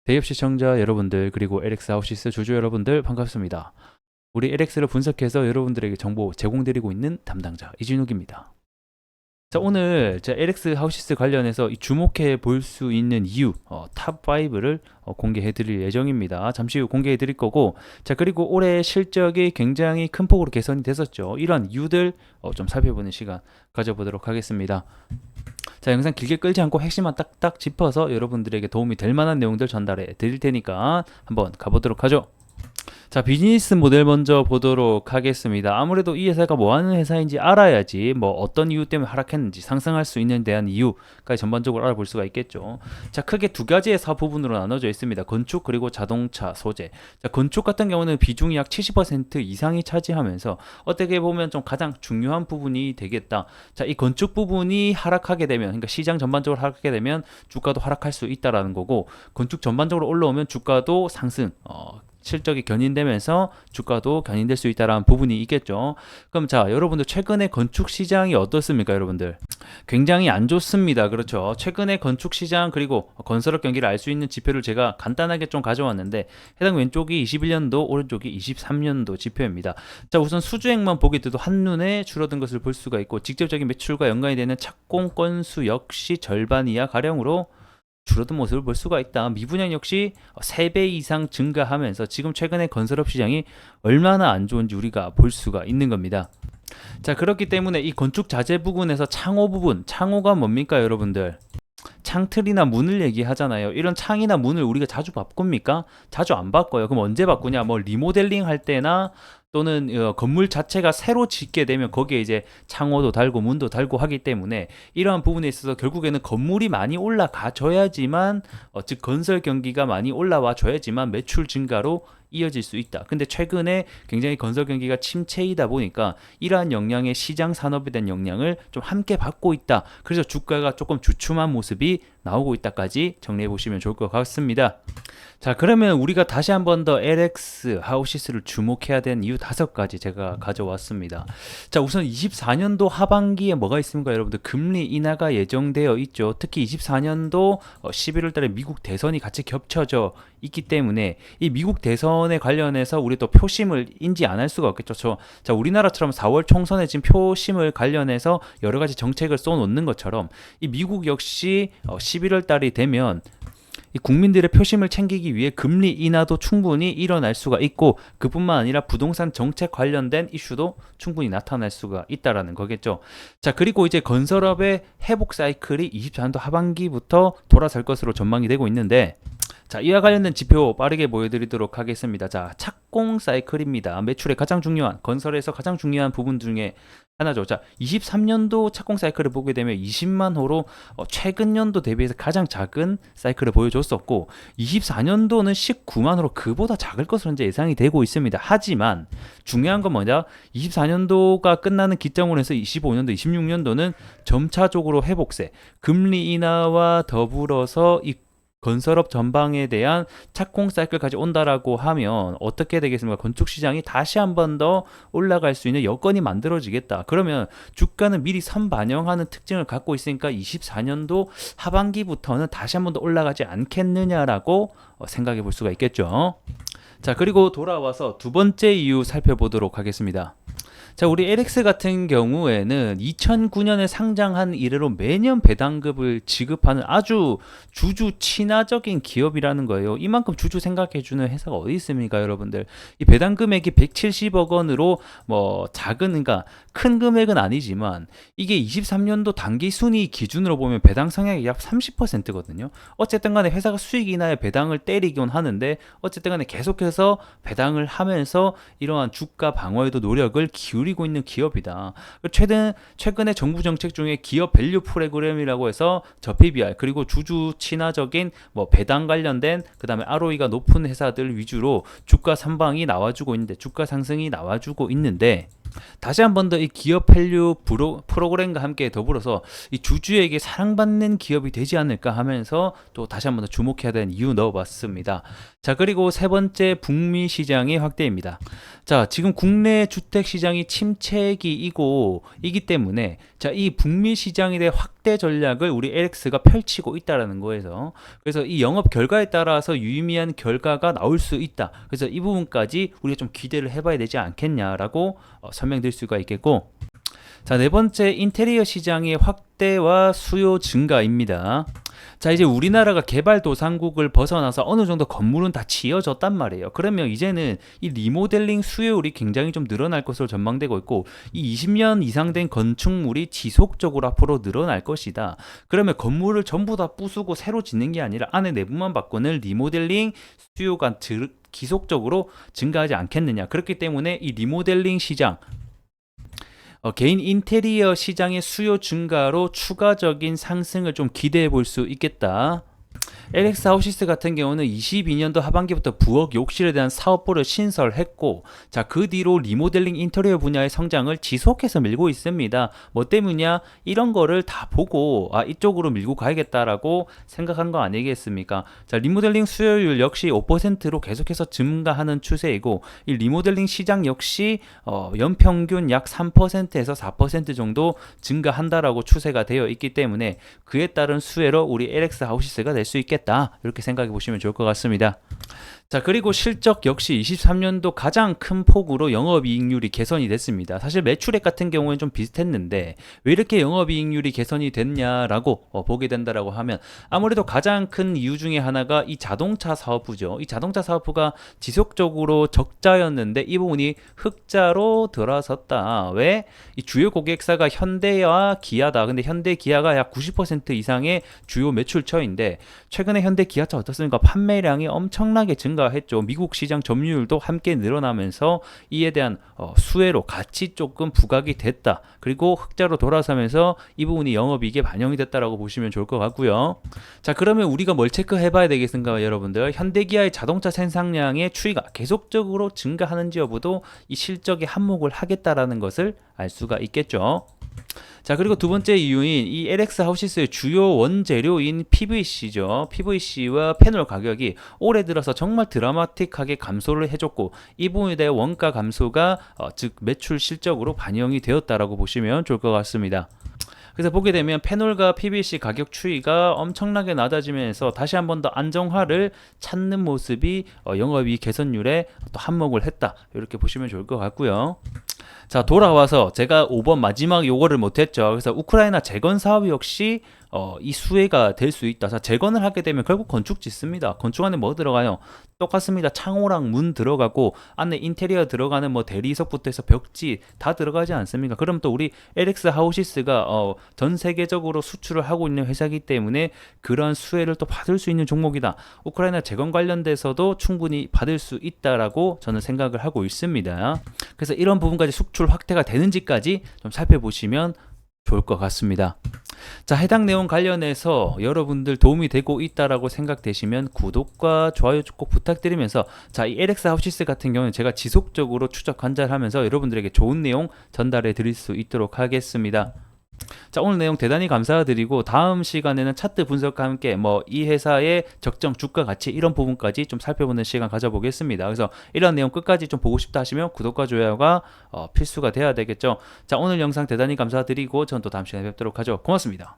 대입 시청자 여러분들 그리고 LX 하우시스 주주 여러분들 반갑습니다. 우리 LX를 분석해서 여러분들에게 정보 제공드리고 있는 담당자 이진욱입니다. 자, 오늘 제 LX 하우시스 관련해서 이 주목해 볼 수 있는 이유 탑5를 공개해 드릴 예정입니다. 잠시 후 공개해 드릴 거고, 자, 그리고 올해 실적이 굉장히 큰 폭으로 개선이 됐었죠. 이런 이유들 좀 살펴보는 시간 가져보도록 하겠습니다. 자, 영상 길게 끌지 않고 핵심만 딱딱 짚어서 여러분들에게 도움이 될 만한 내용들 전달해 드릴 테니까 한번 가보도록 하죠. 자, 비즈니스 모델 먼저 보도록 하겠습니다. 아무래도 이 회사가 뭐 하는 회사인지 알아야지 뭐 어떤 이유 때문에 하락했는지 상승할 수 있는 대한 이유까지 전반적으로 알아볼 수가 있겠죠. 자, 크게 두 가지의 사업 부분으로 나눠져 있습니다. 건축 그리고 자동차 소재. 자, 건축 같은 경우는 비중이 약 70% 이상이 차지하면서 어떻게 보면 좀 가장 중요한 부분이 되겠다. 자, 이 건축 부분이 하락하게 되면, 그러니까 시장 전반적으로 하락하게 되면 주가도 하락할 수 있다라는 거고, 건축 전반적으로 올라오면 주가도 상승, 실적이 견인되면서 주가도 견인될 수 있다는 부분이 있겠죠. 그럼 자, 여러분들 최근에 건축 시장이 어떻습니까, 여러분들? 굉장히 안 좋습니다. 그렇죠. 최근에 건축 시장 그리고 건설업 경기를 알 수 있는 지표를 제가 간단하게 좀 가져왔는데, 해당 왼쪽이 21년도, 오른쪽이 23년도 지표입니다. 자, 우선 수주액만 보게 돼도 한눈에 줄어든 것을 볼 수가 있고, 직접적인 매출과 연관이 되는 착공 건수 역시 절반 이하 가량으로 줄어든 모습을 볼 수가 있다. 미분양 역시 3배 이상 증가하면서 지금 최근에 건설업 시장이 얼마나 안 좋은지 우리가 볼 수가 있는 겁니다. 자, 그렇기 때문에 이 건축 자재 부분에서 창호 부분, 창호가 뭡니까, 여러분들? 창틀이나 문을 얘기하잖아요. 이런 창이나 문을 우리가 자주 바꿉니까? 자주 안 바꿔요. 그럼 언제 바꾸냐? 뭐 리모델링 할 때나 또는 건물 자체가 새로 짓게 되면 거기에 이제 창호도 달고 문도 달고 하기 때문에 이러한 부분에 있어서 결국에는 건물이 많이 올라가 줘야지만, 즉 건설 경기가 많이 올라와 줘야지만 매출 증가로 이어질 수 있다. 근데 최근에 굉장히 건설 경기가 침체이다 보니까 이러한 영향의 시장 산업에 대한 영향을 좀 함께 받고 있다. 그래서 주가가 조금 주춤한 모습이 나오고 있다까지 정리해 보시면 좋을 것 같습니다. 자, 그러면 우리가 다시 한 번 더 LX 하우시스를 주목해야 되는 이유 5가지 제가 가져왔습니다. 자, 우선 24년도 하반기에 뭐가 있습니까, 여러분들? 금리 인하가 예정되어 있죠. 특히 24년도 11월 달에 미국 대선이 같이 겹쳐져 있기 때문에 이 미국 대선에 관련해서 우리 또 표심을 인지 안 할 수가 없겠죠. 자, 우리나라처럼 4월 총선에 지금 표심을 관련해서 여러 가지 정책을 쏘놓는 것처럼 이 미국 역시 11월 달이 되면 이 국민들의 표심을 챙기기 위해 금리 인하도 충분히 일어날 수가 있고, 그뿐만 아니라 부동산 정책 관련된 이슈도 충분히 나타날 수가 있다라는 거겠죠. 자, 그리고 이제 건설업의 회복 사이클이 24년도 하반기부터 돌아설 것으로 전망이 되고 있는데, 자, 이와 관련된 지표 빠르게 보여드리도록 하겠습니다. 자, 착공 사이클입니다. 매출의 가장 중요한, 건설에서 가장 중요한 부분 중에 하나죠. 자, 23년도 착공 사이클을 보게 되면 20만 호로 최근 연도 대비해서 가장 작은 사이클을 보여줬었고, 24년도는 19만 호로 그보다 작을 것으로 현재 예상이 되고 있습니다. 하지만 중요한 건 뭐냐? 24년도가 끝나는 기점으로 해서 25년도, 26년도는 점차적으로 회복세, 금리 인하와 더불어서 이 건설업 전방에 대한 착공 사이클까지 온다라고 하면 어떻게 되겠습니까? 건축 시장이 다시 한 번 더 올라갈 수 있는 여건이 만들어지겠다. 그러면 주가는 미리 선반영하는 특징을 갖고 있으니까 24년도 하반기부터는 다시 한 번 더 올라가지 않겠느냐라고 생각해 볼 수가 있겠죠. 자, 그리고 돌아와서 두 번째 이유 살펴보도록 하겠습니다. 자, 우리 LX 같은 경우에는 2009년에 상장한 이래로 매년 배당급을 지급하는 아주 주주 친화적인 기업이라는 거예요. 이만큼 주주 생각해주는 회사가 어디 있습니까, 여러분들? 이 배당 금액이 170억 원으로 뭐 작은, 그러니까 큰 금액은 아니지만 이게 23년도 단기 순위 기준으로 보면 배당 성향이 약 30%거든요. 어쨌든 간에 회사가 수익 인하에 배당을 때리긴 하는데 어쨌든 간에 계속해서 배당을 하면서 이러한 주가 방어에도 노력을 기울이고 있는 기업이다. 최근에 정부 정책 중에 기업 밸류 프로그램이라고 해서 저PBR 그리고 주주 친화적인 뭐 배당 관련된, 그다음에 ROE가 높은 회사들 위주로 주가 선방이 나와주고 있는데, 주가 상승이 나와주고 있는데, 다시 한 번 더 이 기업 밸류 프로그램과 함께 더불어서 이 주주에게 사랑받는 기업이 되지 않을까 하면서 또 다시 한 번 더 주목해야 되는 이유 넣어봤습니다. 자, 그리고 세 번째, 북미 시장의 확대입니다. 자, 지금 국내 주택 시장이 침체기이기 때문에 자, 이 북미 시장에 대해 확대 전략을 우리 LX가 펼치고 있다라는 거에서, 그래서 이 영업 결과에 따라서 유의미한 결과가 나올 수 있다. 그래서 이 부분까지 우리가 좀 기대를 해봐야 되지 않겠냐라고 설명드릴 수가 있겠고, 자, 네 번째, 인테리어 시장의 확대와 수요 증가입니다. 자, 이제 우리나라가 개발도상국을 벗어나서 어느 정도 건물은 다 지어졌단 말이에요. 그러면 이제는 이 리모델링 수요율이 굉장히 좀 늘어날 것으로 전망되고 있고, 이 20년 이상 된 건축물이 지속적으로 앞으로 늘어날 것이다. 그러면 건물을 전부 다 부수고 새로 짓는 게 아니라 안에 내부만 바꾸는 리모델링 수요가 기속적으로 증가하지 않겠느냐. 그렇기 때문에 이 리모델링 시장, 개인 인테리어 시장의 수요 증가로 추가적인 상승을 좀 기대해 볼 수 있겠다. LX 하우시스 같은 경우는 22년도 하반기부터 부엌 욕실에 대한 사업부를 신설했고, 자, 그 뒤로 리모델링 인테리어 분야의 성장을 지속해서 밀고 있습니다. 뭐 때문이냐? 이런 거를 다 보고 이쪽으로 밀고 가야겠다라고 생각한 거 아니겠습니까? 자, 리모델링 수요율 역시 5%로 계속해서 증가하는 추세이고, 이 리모델링 시장 역시 연평균 약 3%에서 4% 정도 증가한다라고 추세가 되어 있기 때문에 그에 따른 수혜로 우리 LX 하우시스가 될 수 있겠다, 이렇게 생각해 보시면 좋을 것 같습니다. 자, 그리고 실적 역시 23년도 가장 큰 폭으로 영업이익률이 개선이 됐습니다. 사실 매출액 같은 경우에는 좀 비슷했는데 왜 이렇게 영업이익률이 개선이 됐냐라고 보게 된다라고 하면, 아무래도 가장 큰 이유 중에 하나가 이 자동차 사업부죠. 이 자동차 사업부가 지속적으로 적자였는데 이 부분이 흑자로 들어섰다. 왜? 이 주요 고객사가 현대와 기아다. 근데 현대 기아가 약 90% 이상의 주요 매출처인데, 최근에 현대 기아차 어떻습니까? 판매량이 엄청나게 증가했죠. 미국 시장 점유율도 함께 늘어나면서 이에 대한 수혜로 같이 조금 부각이 됐다. 그리고 흑자로 돌아서면서 이 부분이 영업이익에 반영이 됐다라고 보시면 좋을 것 같고요. 자, 그러면 우리가 뭘 체크해 봐야 되겠습니까, 여러분들? 현대기아의 자동차 생산량의 추이가 계속적으로 증가하는지 여부도 이 실적에 한몫을 하겠다라는 것을 알 수가 있겠죠. 자, 그리고 두 번째 이유인 이 LX 하우시스의 주요 원재료인 PVC죠. PVC와 패널 가격이 올해 들어서 정말 드라마틱하게 감소를 해줬고, 이 부분에 대해 원가 감소가 즉 매출 실적으로 반영이 되었다라고 보시면 좋을 것 같습니다. 그래서 보게 되면 패널과 PVC 가격 추이가 엄청나게 낮아지면서 다시 한 번 더 안정화를 찾는 모습이 영업이익 개선율에 또 한몫을 했다, 이렇게 보시면 좋을 것 같고요. 자, 돌아와서 제가 5번 마지막 요거를 못했죠. 그래서 우크라이나 재건 사업 역시 이 수혜가 될 수 있다. 자, 재건을 하게 되면 결국 건축 짓습니다. 건축 안에 뭐 들어가요? 똑같습니다. 창호랑 문 들어가고 안에 인테리어 들어가는 뭐 대리석부터 해서 벽지 다 들어가지 않습니까? 그럼 또 우리 LX 하우시스가 전 세계적으로 수출을 하고 있는 회사이기 때문에 그런 수혜를 또 받을 수 있는 종목이다. 우크라이나 재건 관련돼서도 충분히 받을 수 있다라고 저는 생각을 하고 있습니다. 그래서 이런 부분까지 수출 확대가 되는지까지 좀 살펴보시면 좋을 것 같습니다. 자, 해당 내용 관련해서 여러분들 도움이 되고 있다라고 생각되시면 구독과 좋아요 꼭 부탁드리면서, 자, 이 LX 하우시스 같은 경우는 제가 지속적으로 추적 관찰하면서 여러분들에게 좋은 내용 전달해 드릴 수 있도록 하겠습니다. 자, 오늘 내용 대단히 감사드리고 다음 시간에는 차트 분석과 함께 이 회사의 적정 주가 가치 이런 부분까지 좀 살펴보는 시간 가져보겠습니다. 그래서 이런 내용 끝까지 좀 보고 싶다 하시면 구독과 좋아요가 필수가 돼야 되겠죠. 자, 오늘 영상 대단히 감사드리고 전 또 다음 시간에 뵙도록 하죠. 고맙습니다.